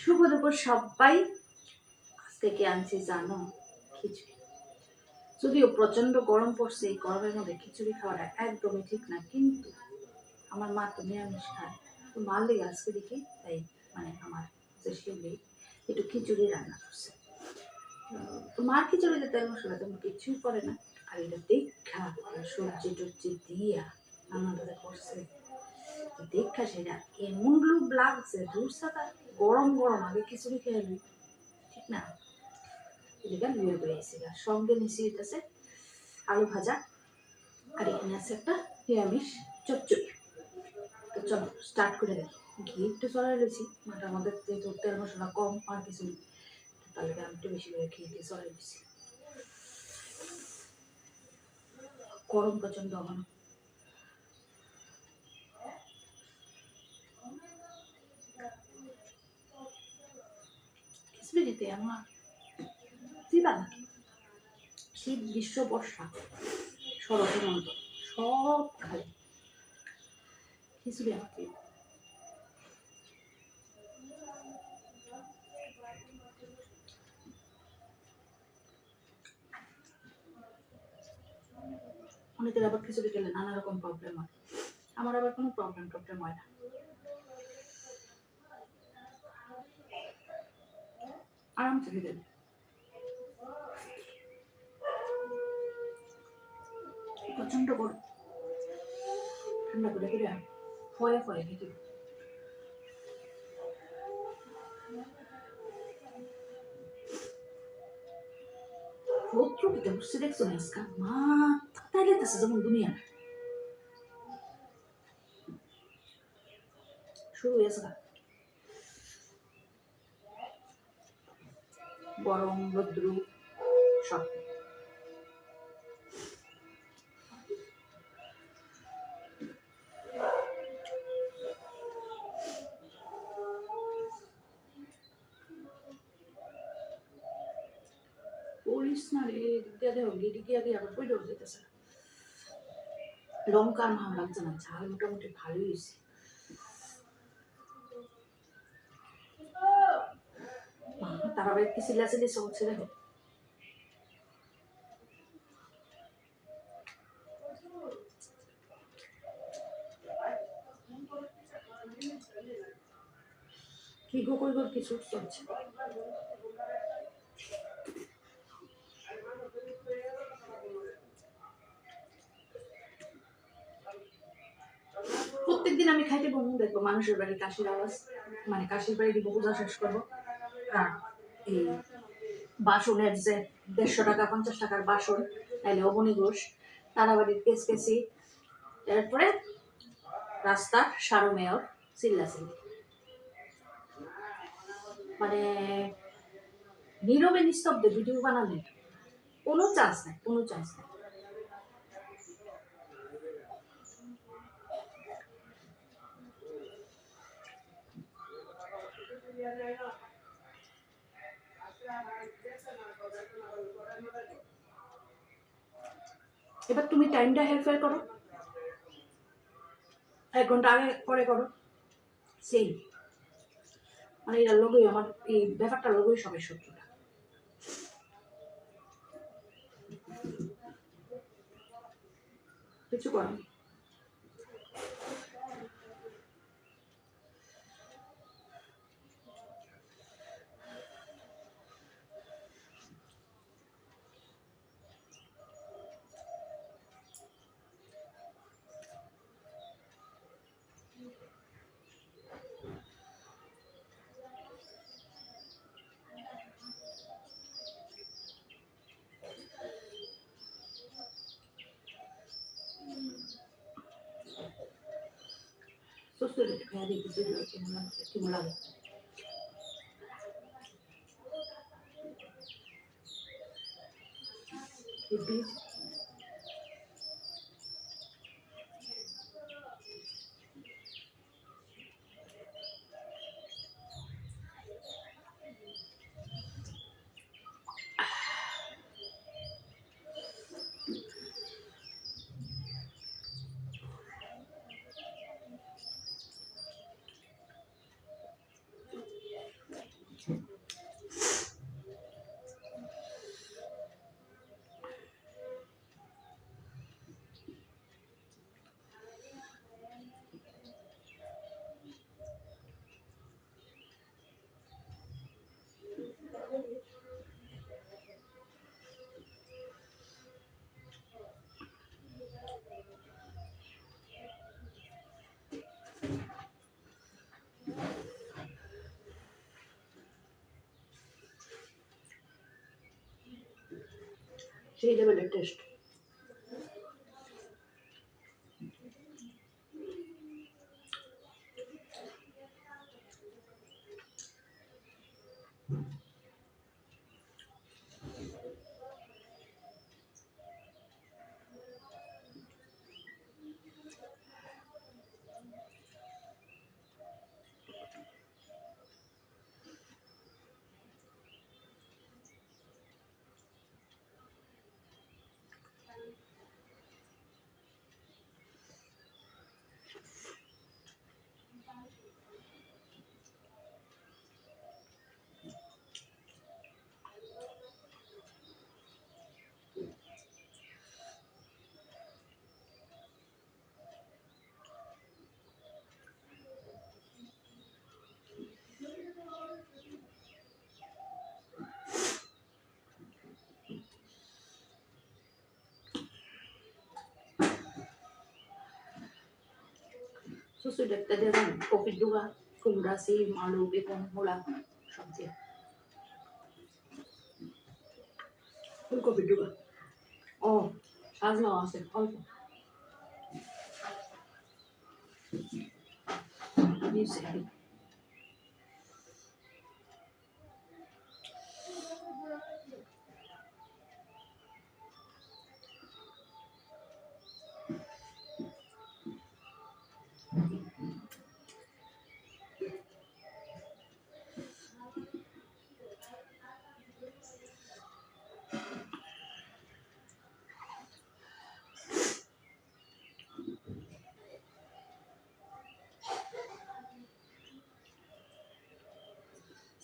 শুভ দুপুর সবাই। আজকে কি আনছি জানো? খিচুড়ি। যদিও প্রচন্ড গরম পড়ছে, এই গরমের মধ্যে খিচুড়ি খাওয়াটা একদমই ঠিক না, কিন্তু আমার মা তো নিরামিষ খায়, তো মার লেগে আজকে দেখি তাই আমার যে শিবলি একটু খিচুড়ি রান্না করছে। তো মার খিচুড়িতে তেল মশলা তেমন কিছুই করে না, আর এটা দেখা সবজি টবজি দিয়া রান্নাটা করছে, দেখা সেটা এমন লোভ লাগছে দূর সাদা গরম গরম আগে খিচুড়ি খেয়ে নিই, ঠিক না? এদিকে লুয়ে বেরিয়েছে, সঙ্গে মিশিয়ে দিতেছে আলু ভাজা, আর এখানে আছে একটা নিরামিষ চচ্চড়ি। তো চলো স্টার্ট করে দেখি। ঘি একটু চড়াই রয়েছি, মাটার মধ্যে যেহেতু তেল মশলা কম আর কিছু নেই, তাহলে আমি একটু বেশি করে ঘি দিয়ে চড়াই দিচ্ছি। গরম প্রচন্ড ঘন। খিচুড়িতে আমার চিন্তা নাকি শীত গ্রীষ্ম বর্ষা শরৎ হেমন্ত সব খাই, খিচুড়ি আমার প্রিয়। অনেকের আবার খিচুড়ি খেলে নানা রকম প্রবলেম হয়, আমার আবার কোনো প্রবলেম হয় না। আরামসে খেতে প্রচন্ড গরম, ঠান্ডা করে করে ফয়ে ফয়ে খেতে রৌদ্র খেতে বসছে, দেখছো না আজকাল মাথা তাই লেগেছে যেমন দুনিয়া শুরু হয়েছে না। গরম রৌদ্র সব। পড়িস না রে, দিয়ে দেহ গিয়ে আবার বই ডর যেতেছে। লঙ্কা আর ভালো লাগছে না, ঝাল মোটামুটি ভালোই হয়েছে। তারা বাড়ি কি চিল্লাচিল্লি চলছে দেখো। কি গো কই গো কিছু চলছে। প্রত্যেকদিন আমি খাইতে বমু দেখবো মানুষের বাড়ি কাশির আওয়াজ, কাশির বাড়ি দিব পূজা শেষ করবো, আর এই বাসনের যে 150 টাকা 50 টাকার বাসন, তাইলে অবনী ঘোষ তারা বাড়ির কেসি, এরপরে রাস্তা সারু মেয়র চিল্লাচিল্লি, নীরবে নিস্তব্ধে ভিডিও বানালে কোনো চান্স নাই, কোনো চান্স নাই। এবার তুমি টাইমটা হেরফের করো, 1 ঘন্টা আগে পরে করো, সেই এটার লোকই আমার এই ব্যাপারটা লোকই সবাই শত্রুটা। কিছু করার নেই। Sostere che di bisogno che non stimolare. Il beat. সেই লেভেলের test. Susunod ka din ng kopi duga, kumra si malubi kong mula সব দিয়ে ফুলকপি ডুবা ও সাজনাও আছে অল্প দিয়েছে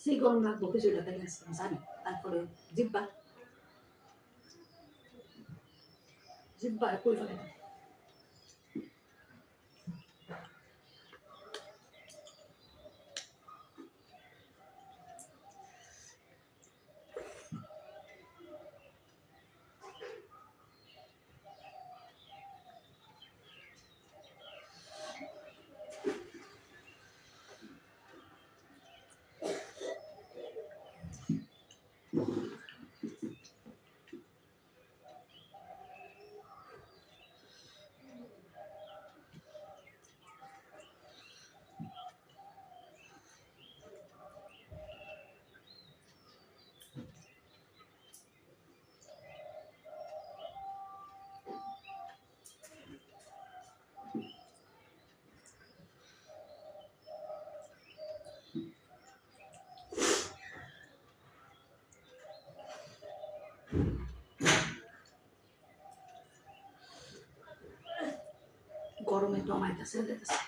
সেই গরম লাগবো কিছুটা তাই আসলাম জানি তারপরে জিব্বা জিব্বা কই ফেলে গরমে দমাইতেছে যেতেছে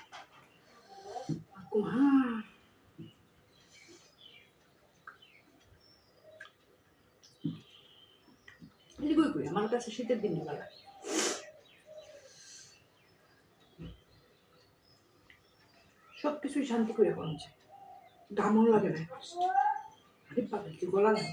এদিকে করি আমার কাছে শীতের দিন ভালো লাগে সবকিছুই শান্তি করে করা যায় দামও লাগে না পাবে কি গলা নেই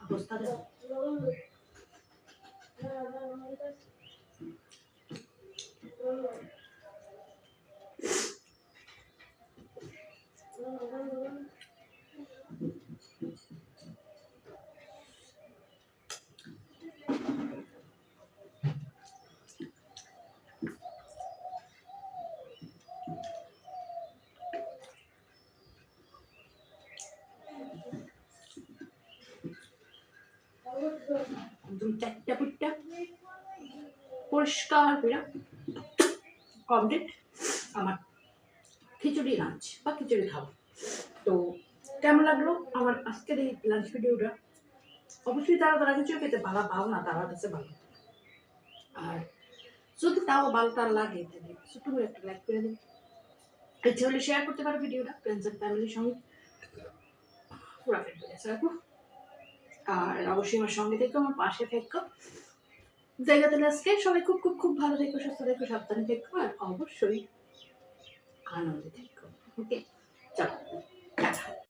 অবস্থা একদম চারটা পুটটা পরিষ্কার করে কমপ্লিট আমার খিচুড়ি লাঞ্চ বা খিচুড়ি খাবো তো কেমন লাগলো আমার আজকের এই লাঞ্চ ভিডিওটা অবশ্যই তারা কিছু খেতে ভালো পাও না তারা কাছে ভালো আর যদি তাও ভালো তার লাগে তাহলে ছোট্ট করে একটা লাইক করে দেবে ইচ্ছে হলে শেয়ার করতে পারো ভিডিওটা ফ্রেন্ডস এন্ড ফ্যামিলির সঙ্গে পুরা ফ্রেন্ড হয়ে রাখো আর অবশ্যই আমার সঙ্গে থেকো আমার পাশে থেকো জায়গাতে আজকে সবাই খুব খুব খুব ভালো থেকো সুস্থ থেকো সাবধানে থেকো আর অবশ্যই আনন্দে থেকো ওকে চলো টাটা